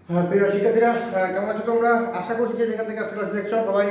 হ্যাঁ, প্রিয় শিক্ষার্থীরা, কেমন আছো তোমরা? আশা করছি যে যেখান থেকে আজকে ক্লাস দেখছো সবাই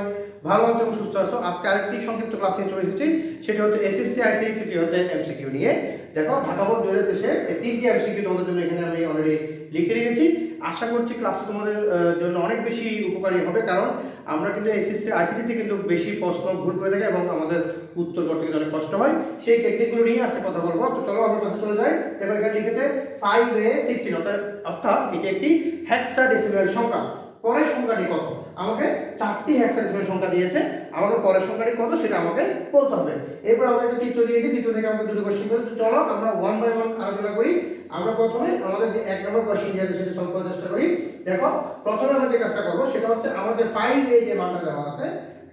ভালো আছো এবং সুস্থ আছো। আজকে আরেকটি সংক্ষিপ্ত ক্লাস নিয়ে চলে এসেছি, সেটা হচ্ছে এসএসসি আইসিটি তৃতীয় অধ্যায় এমসিকিউ নিয়ে। দেখো, ঢাকা বোর্ড 2023 এই তিনটি এমসিকিউ তোমাদের জন্য এখানে আমি অলরেডি লিখে রেখেছি। আশা করছি ক্লাস তোমাদের জন্য অনেক বেশি উপকারী হবে, কারণ আমরা কিন্তু এসএসসি আইসিটিতে কিন্তু বেশি প্রশ্ন ভুল করে থাকি এবং আমাদের উত্তর করতে কিন্তু অনেক কষ্ট হয়। সেই টেকনিকগুলো নিয়ে আজকে কথা বলবো। তো চলো আমরা ক্লাসে চলে যাই। দেখো, এখানে লিখেছে 5a16, অর্থাৎ এটি একটি হেক্সাডেসিমাল সংখ্যা। পরের সংখ্যাটি কত? আমাকে চারটি হেক্সাডেসিমাল সংখ্যা দিয়েছে, আমাকে পরের সংখ্যাটি কত সেটা আমাকে বলতে হবে। এরপর আমাকে একটা চিত্র দিয়েছে, চিত্র থেকে আমাকে দুটো কোশ্চেন করেছে। চলো আমরা ওয়ান বাই ওয়ান আলোচনা করি। আমরা প্রথমে আমাদের যে এক নম্বর কোশ্চেন দিয়েছে সেটা সলভ করার চেষ্টা করি। দেখো, প্রথমে আমরা যে কাজটা করবো সেটা হচ্ছে আমাদের 5a যে মানটা দেওয়া আছে,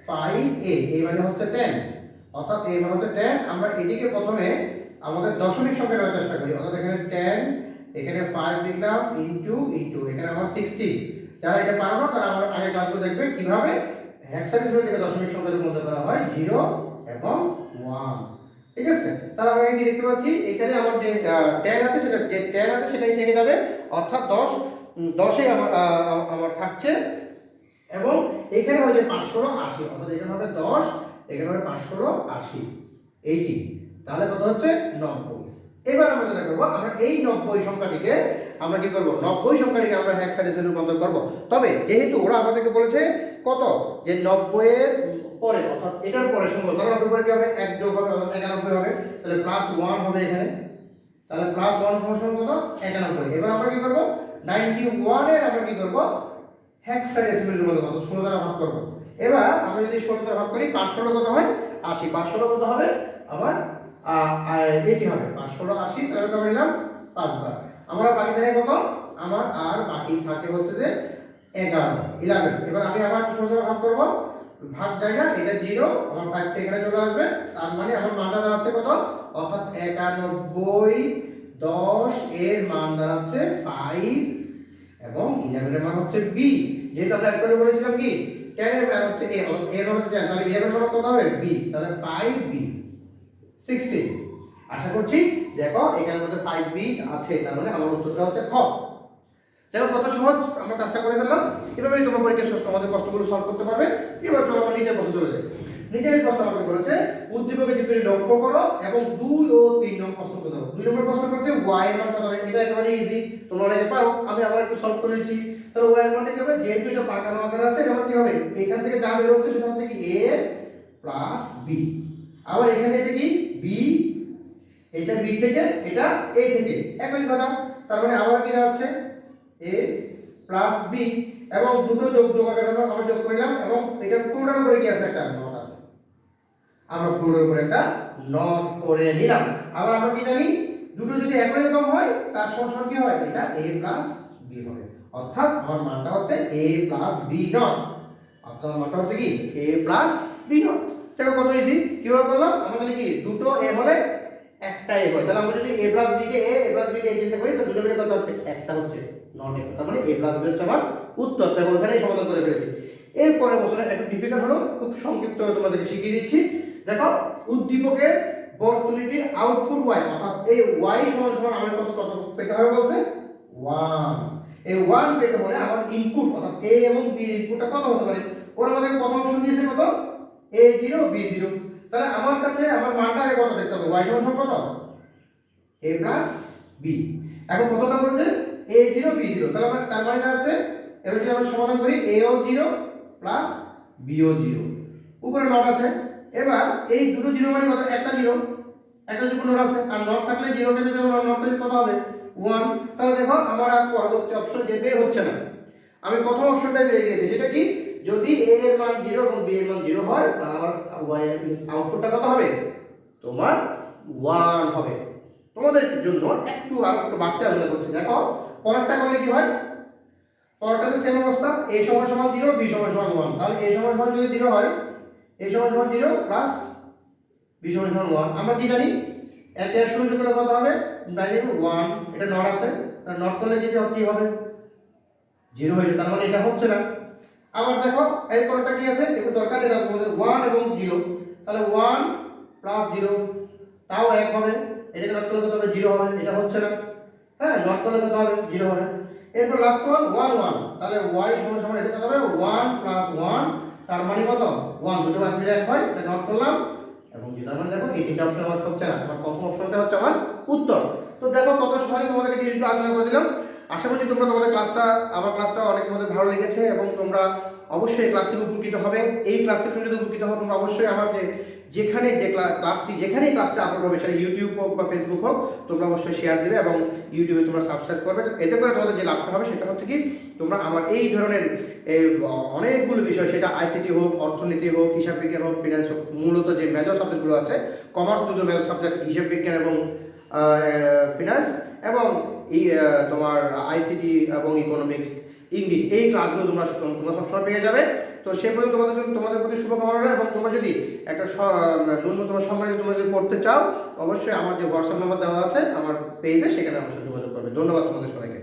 5a এই মানে হচ্ছে 10, অর্থাৎ এই মানে হচ্ছে 10। আমরা এটিকে প্রথমে আমাদের দশমিক সংখ্যা নেওয়ার চেষ্টা করি, অর্থাৎ এখানে 10, এখানে 5 লিখলাম, ইনটু এখানে আমার 60। যারা এটা পারবো তারা আমার আগের ক্লাসগুলো দেখবে কিভাবে হেক্সাডেসিমাল থেকে দশমিক সংখ্যায় রূপান্তর করা হয়, 0 এবং 1। ঠিক আছে? তাহলে আমরা কি দেখতে পাচ্ছি, এখানে আমার যে 10 আছে সেটা যে 10 আছে সেটাই থেকে যাবে, অর্থাৎ 10 আমার থাকছে। এবং এখানে হবে যে 580, অর্থাৎ এখানে হবে 10, এখানে হবে 580, 80। তাহলে কত হচ্ছে 90। এবার আমরা যেটা করব, আমরা এই 90 সংখ্যাটিকে আমরা কি করব, 90 সংখ্যাটিকে আমরা হেক্সাডেসিমালে রূপান্তর করব। তবে যেহেতু ওরা আমাদেরকে বলেছে কত, যে 90 এর পরে, অর্থাৎ এটার পরে সংখ্যা, তাহলে 90 পরে কি হবে, 1 যোগ হবে, অর্থাৎ 91 হবে। তাহলে +1 হবে এখানে, তাহলে +1 সমান কত, 91। এবার আমরা কি করব, 91 এর আমরা কি করব, হেক্সাডেসিমালে রূপান্তর করব, 16 দ্বারা ভাগ করব। এবার আমরা যদি 16 দ্বারা ভাগ করি, 5 16 কত হয়, 80। 5 16 কত হবে আমার এটি হবে 5 16 80। তাহলে কত নিলাম, 5 বার। আমার বাকি থাকে কত, আমার আর বাকি থাকে হচ্ছে যে 11। এবার আমি আবার 16 দ্বারা ভাগ করব, ভাগ জায়গা এটা 0, আমার 5 টা এখানে চলে আসবে। তার মানে আমার মানটা দাঁড়াচ্ছে কত, অর্থাৎ 91 10 এর মান দাঁড়াচ্ছে 5 এবং 11 এর মান হচ্ছে b। যেহেতু আমরা একবারে বলেছিলাম কি 10 এর মান হচ্ছে a, এর মান হচ্ছে 10, তাহলে 11 এর মান কত হবে, b। তাহলে 5b 16। আশা করছি দেখো এখানের মধ্যে 5b আছে, তার মানে আমার উত্তরটা হচ্ছে খ। দেখো কত সহজ আমরা কাজটা করে ফেললাম। এভাবেই তোমরা পরীক্ষার শেষে আমাদের প্রশ্নগুলো সলভ করতে পারবে। এবার চলো আমরা নিচের প্রশ্ন চলে যাই। নিচের প্রশ্ন আমাকে বলেছে উদ্দীপকের চিত্রটি লক্ষ্য করো এবং 2 ও 3 নম্বর প্রশ্ন উত্তর দাও। 2 নম্বর প্রশ্ন করছে y এর মান কত হবে, এটা একেবারে ইজি, তোমরা অনেকে পারো। আমি আবার একটু সলভ করে দিচ্ছি। তাহলে y এর মানটা কি হবে, যেহেতু এটা পাকানো আকারে আছে, এটা কি হবে, এখান থেকে যা বের হচ্ছে সেটা হচ্ছে কি a প্লাস b। আবার এখানে এটা কি b, এটা b থেকে, এটা a থেকে, একই কথা। তার মানে আবার কি দাঁড়াচ্ছে a প্লাস b, এবং দুটো যোগ আকারে আমরা যোগ করলাম, এবং এটা পুরোটার উপরে কি আছে, একটা নট আছে, আমরা পুরোটার উপরে একটা নট করে নিলাম। আবার আমরা কি জানি, দুটো যদি একই রকম হয় তার সমান কি হয়, এটা a প্লাস b হবে, অর্থাৎ আমার মানটা হচ্ছে a প্লাস b নট, অর্থাৎ আমার মানটা হচ্ছে কি a প্লাস b নট। দেখো কত ইজি, কিভাবে করলাম, আমরা জানি কি দুটো a হলে একটা a হয়, তাহলে আমরা যদি a plus b K a plus b কে চিন্তা করি, তো দুটো মিলে কত হচ্ছে, একটা হচ্ছে, নট একটা, তার মানে a প্লাস b হচ্ছে আমার উত্তর। দেখো এখানেই সমাধান করে ফেলেছি। এরপরে প্রশ্নটা একটু ডিফিকাল্ট হলো, খুব সংক্ষিপ্ত তোমাদেরকে শিখিয়ে দিচ্ছি। দেখো, উদ্দীপকের বর্তনীটির আউটপুট y, অর্থাৎ এই y সমান সমান আমার কত পেতে হবে বলছে 1। এই 1 পেতে হলে আমার ইনপুট, অর্থাৎ a এবং b এর ইনপুটটা কত হতে পারে, ওরা আমাদের প্রথম অপশন দিয়েছে কত, a0 b0। তাহলে আমার কাছে আমার মানটা আগে কত দেখতে হবে, y সমান সমান কত, a প্লাস b। এখন কতটা বলেছে, a0 b0, তাহলে আমার তার মানে দাঁড়াচ্ছে, এবার যদি আমরা সমাধান করি, a ও 0 প্লাস b ও 0, উপরে নট আছে। এবার এই দুটো 0 মানে কত, একটা 0, একটা যদি নোট আছে, আর নট থাকলে 0 কেটে দেবো, নটটা কত হবে 1। তাহলে দেখো আমার আর পরবর্তী অপশন যেতে হচ্ছে না, আমি প্রথম অপশনটাই পেয়ে গেছি, সেটা কি, যদি a এর মান 0 এবং b এর মান 0 হয়, তাহলে আমার y এর আউটপুটটা কত হবে, তোমার 1 হবে। তোমাদের জন্য একটু আর একটু বাড়তে আলোচনা করছি। দেখো পরেরটা করলে কি হয়, পরেরটাতে সেম অবস্থা, a সমান সমান 0, b সমান সমান 1। তাহলে a সমান সমান যদি 0 হয়, a সমান সমান 0 প্লাস b সমান সমান 1, আমরা কি জানি, এক এর শুরু করলে কত হবে, 1, এটা নট আছে, তাহলে নট করলে যদি কি হবে 0 হয়ে যাবে, তার মানে এটা হচ্ছে না। আবার দেখো এই পরেরটা কি আছে, একটু দরকার নেই, তার মধ্যে 1 এবং 0, তাহলে 1 প্লাস 0 তাও 1 হবে, এটাকে নট করলে কত হবে 0 হবে, এটা হচ্ছে না। হ্যাঁ, নট করলে কত হবে 0 হবে। এরপর লাস্ট ওয়ান 1 1, তাহলে y সমান সমান এটা কত হবে 1 প্লাস 1, তার মানে কত 1, দুটো বাদ মিলে এক হয়, এটা নোট করলাম। এবং যদি আমরা দেখো এই তিনটা অপশন আমার হচ্ছে না, আমার প্রথম অপশনটা হচ্ছে আমার উত্তর। তো দেখো কত সহজে তোমাদেরকে জিনিসগুলো আলোচনা করে দিলাম। আশা করছি তোমরা তোমাদের ক্লাসটা, আমার ক্লাসটা অনেক তোমাদের ভালো লেগেছে এবং তোমরা অবশ্যই এই ক্লাস থেকে উপকৃত হবে। এই ক্লাস থেকে তুমি যদি উপকৃত হও, তোমরা অবশ্যই আমার যেখানে যে ক্লাসটি যেখানেই ক্লাসটা আপলোড হবে, সেটা ইউটিউব হোক বা ফেসবুক হোক, তোমরা অবশ্যই শেয়ার দিবে এবং ইউটিউবে তোমরা সাবস্ক্রাইব করবে। এতে করে তোমাদের যে লাভটা হবে সেটা হচ্ছে কি, তোমরা আমার এই ধরনের অনেকগুলো বিষয়, সেটা আইসিটি হোক, অর্থনীতি হোক, হিসাব বিজ্ঞান হোক, ফিনান্স হোক, মূলত যে মেজর সাবজেক্টগুলো আছে, কমার্স দুটো মেজর সাবজেক্ট, হিসাব বিজ্ঞান এবং ফিনান্স, এবং তোমার আইসিটি এবং ইকোনমিক্স, ইংলিশ, এই ক্লাসগুলো তোমরা সবসময় পেয়ে যাবে। তো সে পর্যন্ত তোমাদের প্রতি শুভকামনা। এবং তোমরা যদি একটা ন্যূনতম সম্মানিত তোমরা যদি পড়তে চাও, অবশ্যই আমার যে হোয়াটসঅ্যাপ নাম্বার দেওয়া আছে আমার পেজে, সেখানে আমার সাথে যোগাযোগ করবে। ধন্যবাদ তোমাদের সবাইকে।